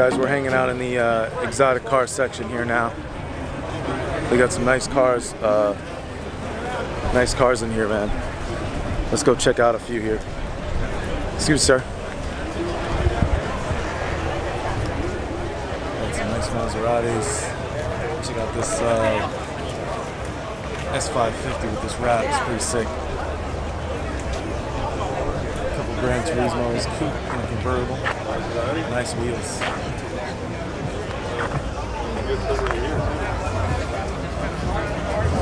Guys, we're hanging out in the exotic car section here now. They got some nice cars in here, man. Let's go check out a few here. Excuse me, sir. Got some nice Maseratis. Check out this S550 with this wrap. It's pretty sick. A couple Gran Turismos, coupe and convertible. Nice wheels.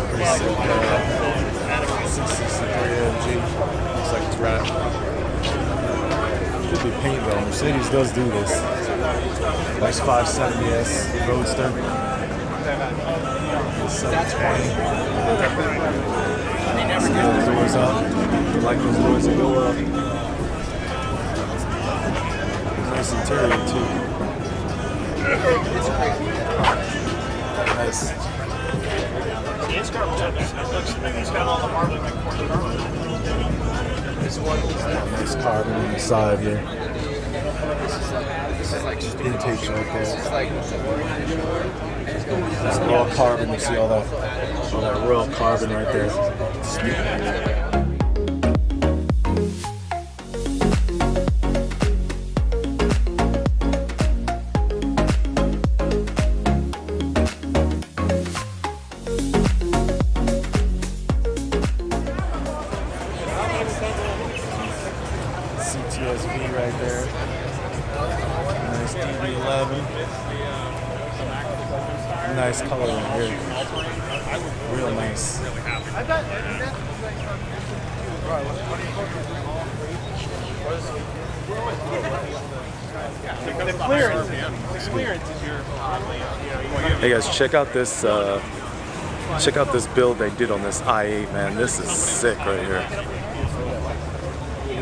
Pretty sick. 663 AMG. Looks like it's wrapped. Could be paint though. Mercedes does do this. Nice 570S Roadster. 720. Let's get those doors up. I like those doors that go up. Nice interior too. Nice. Nice carbon on the side here. This is like intake right there. It's raw carbon. You see all that raw carbon right there. CTSV right there. Nice DB11. Nice color right here. Real nice. Hey guys, check out this build they did on this i8, man. This is sick right here.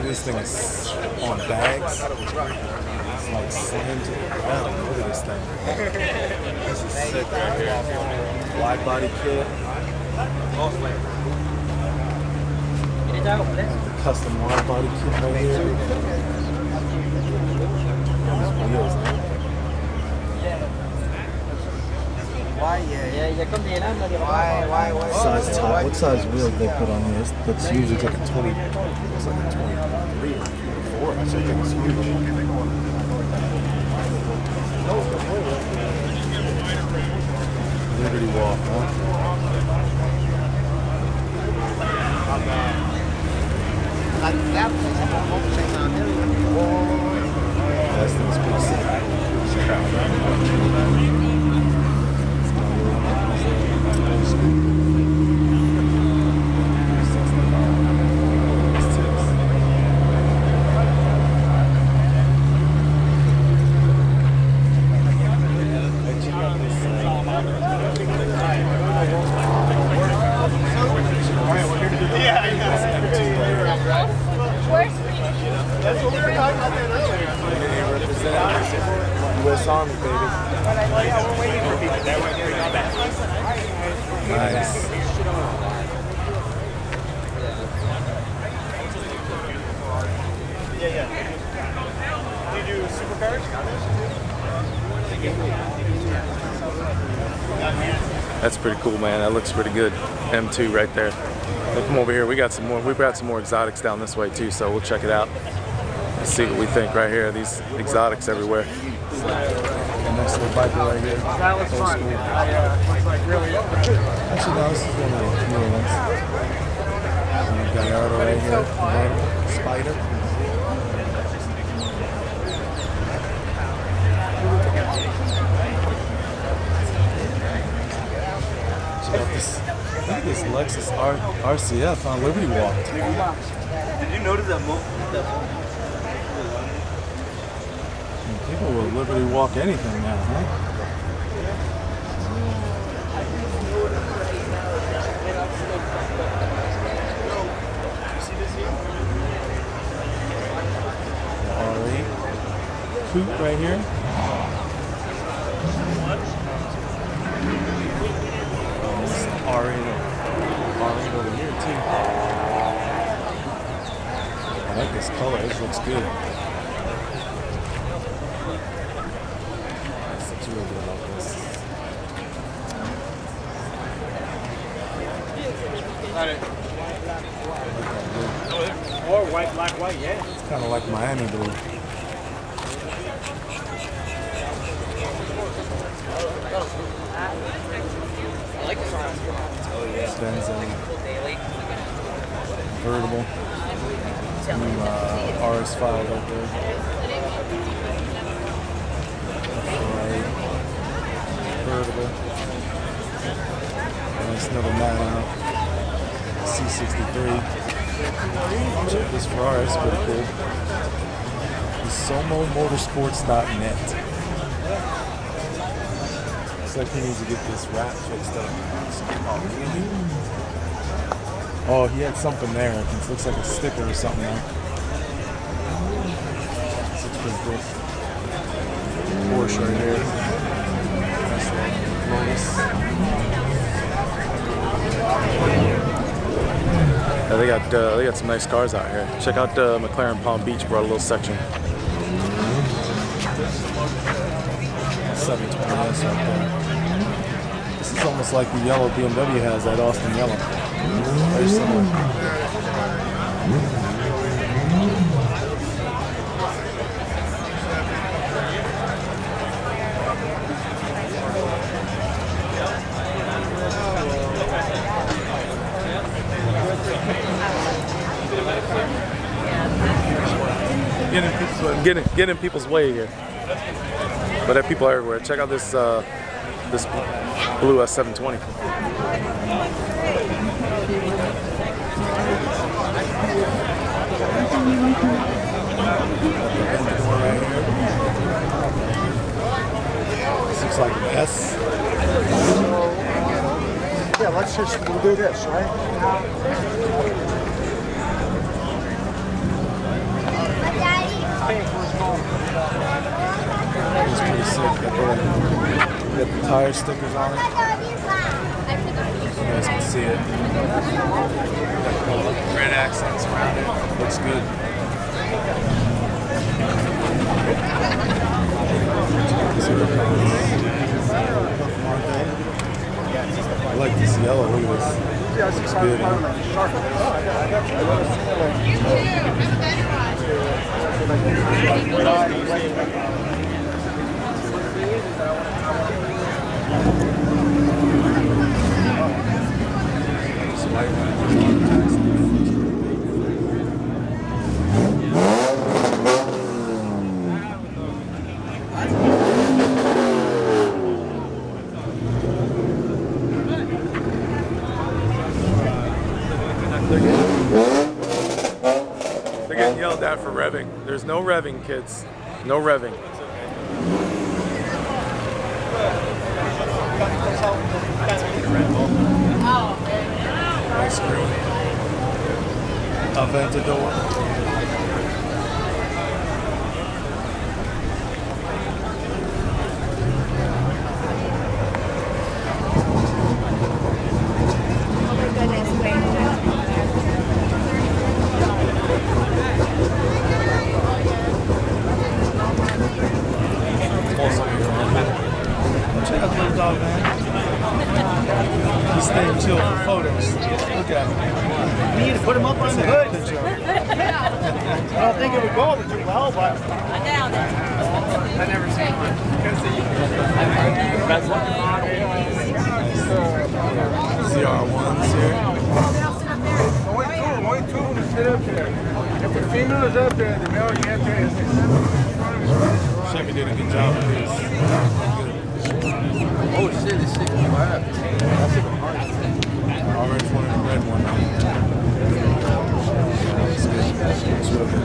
This thing is on bags. It's like slammed to the ground. Look at this thing. This is sick right here. Wide body kit. The custom wide body kit right here. Size top. What size wheel did they put on here? That's usually like a 20. It's like a 23 or 24. I think it's huge. Liberty Walk, huh? That's pretty sick. US Army, baby. We're waiting for people. That way you're not back. Nice. Yeah. Do you do supercars? That's pretty cool, man. That looks pretty good. M2 right there. We'll come over here. We got some more. We've got some more exotics down this way too, so we'll check it out. Let's see what we think right here. These exotics everywhere. Nice little biker right here. That was fun. Was like really. Actually, no, this is one of the newer ones. Gallardo right here. Spider. Check out this. Look at this Lexus RCF on Liberty Walk. Did you notice that move? People will Liberty Walk anything now, huh? R8 coupe right here. R8 over here too. I like this color. This looks good. Or white, black, white, yeah. It's kind of like Miami blue. I like this one. Oh yeah. Benzene. Convertible. New RS5 right there. Ferrari. Convertible. Nice another 9 out. C63. Check this Ferrari, it's pretty cool. SomoMotorsports.net. Looks like he needs to get this wrap fixed up. Oh, he had something there. It looks like a sticker or something there. This looks pretty cool. Porsche right here. Nice Lotus. Yeah, they got some nice cars out here. Check out McLaren Palm Beach. Brought a little section. 720S right there. This is almost like the yellow BMW has, that Austin yellow. Very similar. Get in people's way here. But there are people everywhere. Check out this this blue S720. This looks like an S. Yeah, we'll do this, right? It's pretty sick. Got the tire stickers on it. You guys can see it. Got red accents around it. Looks good. I like this yellow. Look at this. Looks good. They're getting yelled at for revving. There's no revving, kids. No revving. Nice green. Aventador. Check out the little dog, man. He's staying chill for photos. Look at him. You need to put him up on the hood. I don't think it would go over too well, but I've never seen one. ZR1s here. Only two to sit up there. If the female is up there, the male you have to. Chevy did a good job with this. Oh shit, this shit came out. Orange one and the red one. It's good. It's real good.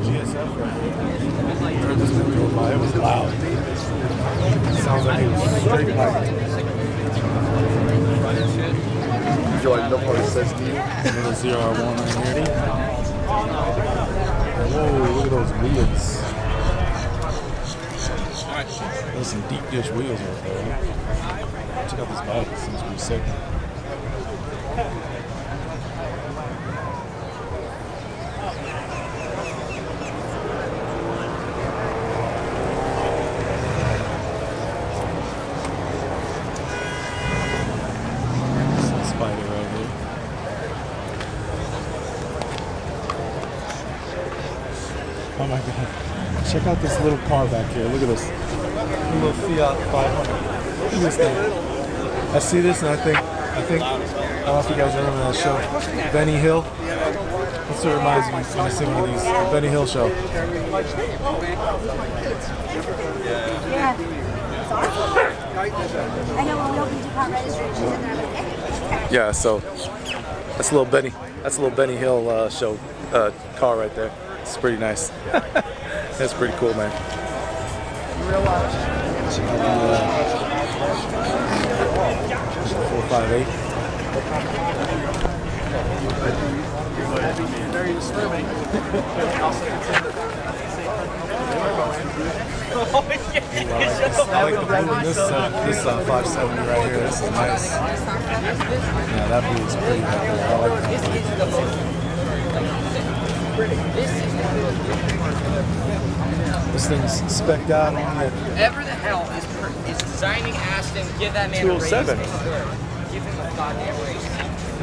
GSF right here. Heard this one go by. It was loud. Sounds like it was straight piped. Another ZR1 right here. Whoa, look at those wheels. Those some deep dish wheels right there. Check out this bike, it seems pretty sick. Oh my God. Check out this little car back here. Look at this. Little Fiat 500. Look at this thing. I see this and I think, I don't know if you guys remember that show, Benny Hill. That's what reminds me when I see one of these, Benny Hill show. Yeah. I know when we opened DuPont Registry, she's in there like, hey. Yeah, so that's a little Benny Hill show car right there. It's pretty nice. That's pretty cool, man. 458. Very disturbing. I like the blue in this 570 right here. This is nice. Yeah, that blue is pretty right there. I like that. This thing's spec'd out on it. Whoever the hell is designing Aston, give that man 207. a raise. Give him a goddamn raise.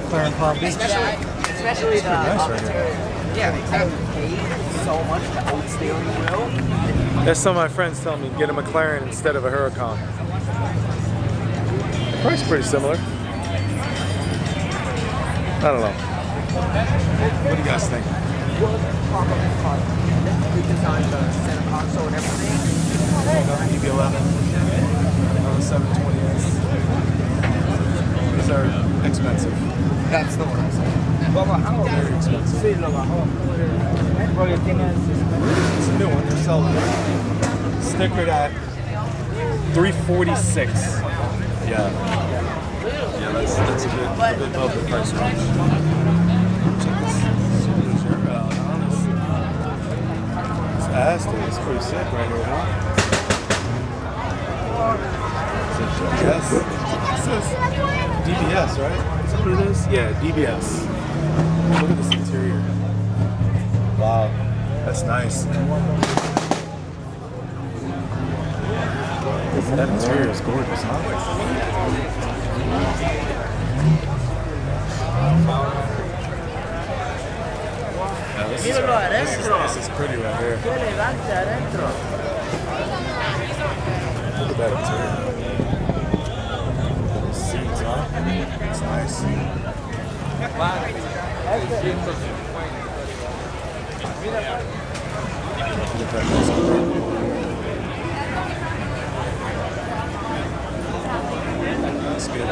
McLaren Palm Beach. Especially the nice right here. Yeah, exactly. Paid so much to old steering wheel. That's some of my friends tell me, get a McLaren instead of a Huracan. The price is pretty similar. I don't know. What do you guys think? Redesigned the center console and everything. EV11. 720S. These are expensive. That's the one. Very expensive. It's a new one. They're selling it. Stickered at $346. Yeah. Yeah, that's a bit above the price range. Check this Super out on this. This Aston is pretty sick right here, huh? Yes. It says DBS, right? Is that what it is? Yeah, DBS. Look at this interior. Wow, that's nice. That interior is gorgeous, huh? Yeah, this is pretty right here. Look at that interior. Seats, huh? It's nice. That's good.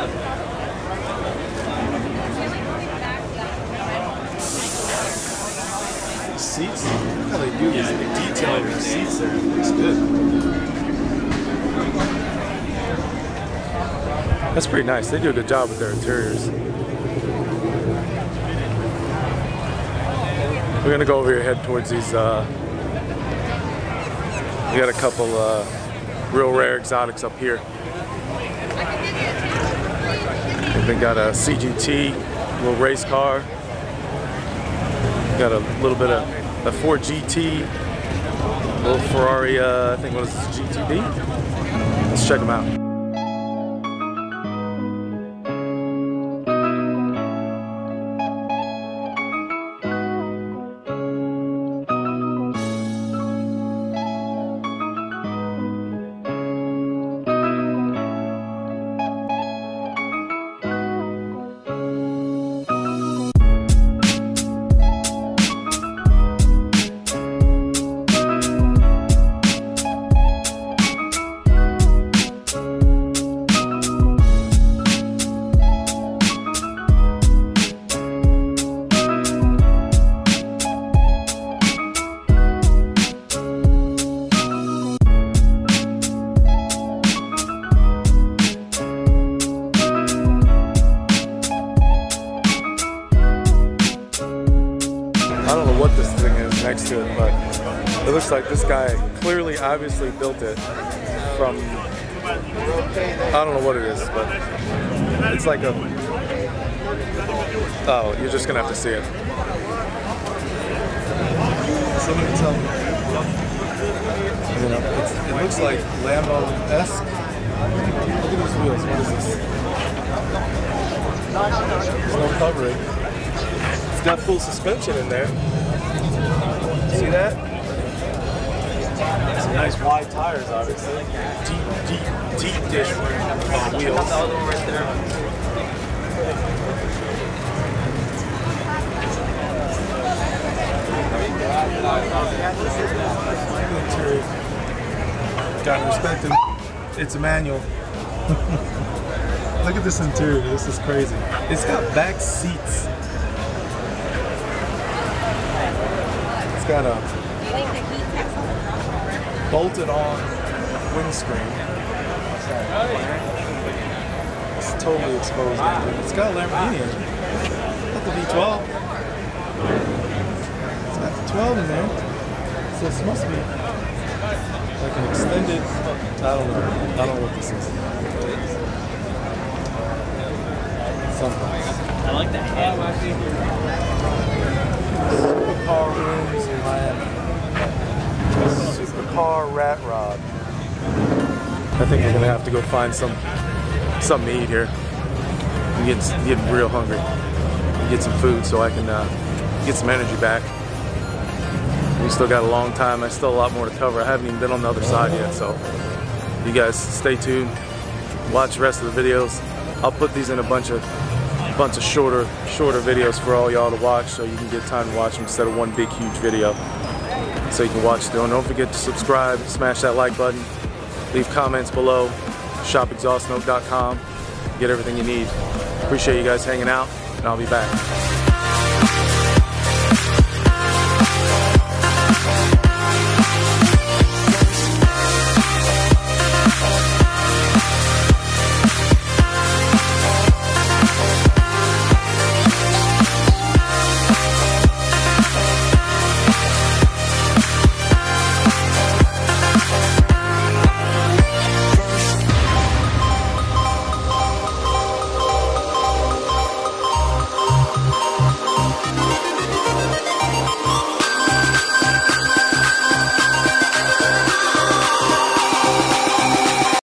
The seats, look how they do this. They detail the seats there. It's good. That's pretty nice. They do a good job with their interiors. We're gonna go over here, head towards these. We got a couple real rare exotics up here. They got a CGT, little race car. Got a little bit of a Ford GT, little Ferrari. I think what is this, GTB? Let's check them out. I don't know what this thing is next to it, but it looks like this guy clearly, obviously built it from, I don't know what it is, but it's like a, oh, you're just gonna have to see it. Somebody tell me. You know, it looks like Lambo-esque. Look at these wheels, what is this? There's no covering. It's got full suspension in there. See that? some nice wide tires, obviously. Deep dish wheels. Gotta respect him. It's a manual. Look at this interior. This is crazy. It's got back seats. It's got a bolted on windscreen. It's totally exposed engine. It's got a Lamborghini engine. Not the V12. It's got the 12 in there. So this must be like an extended, I don't know what this is. Something. I like that head. Supercar rooms in Miami. Supercar RATROD. I think we're gonna have to go find something to eat here. I'm getting real hungry. Get some food so I can get some energy back. We still got a long time. I still have a lot more to cover. I haven't even been on the other side yet, so you guys stay tuned. Watch the rest of the videos. I'll put these in a bunch of shorter videos for all y'all to watch, so you can get time to watch them instead of one big huge video. So you can watch them. Don't forget to subscribe, smash that like button, leave comments below. ShopExhaustNote.com. Get everything you need. Appreciate you guys hanging out, and I'll be back.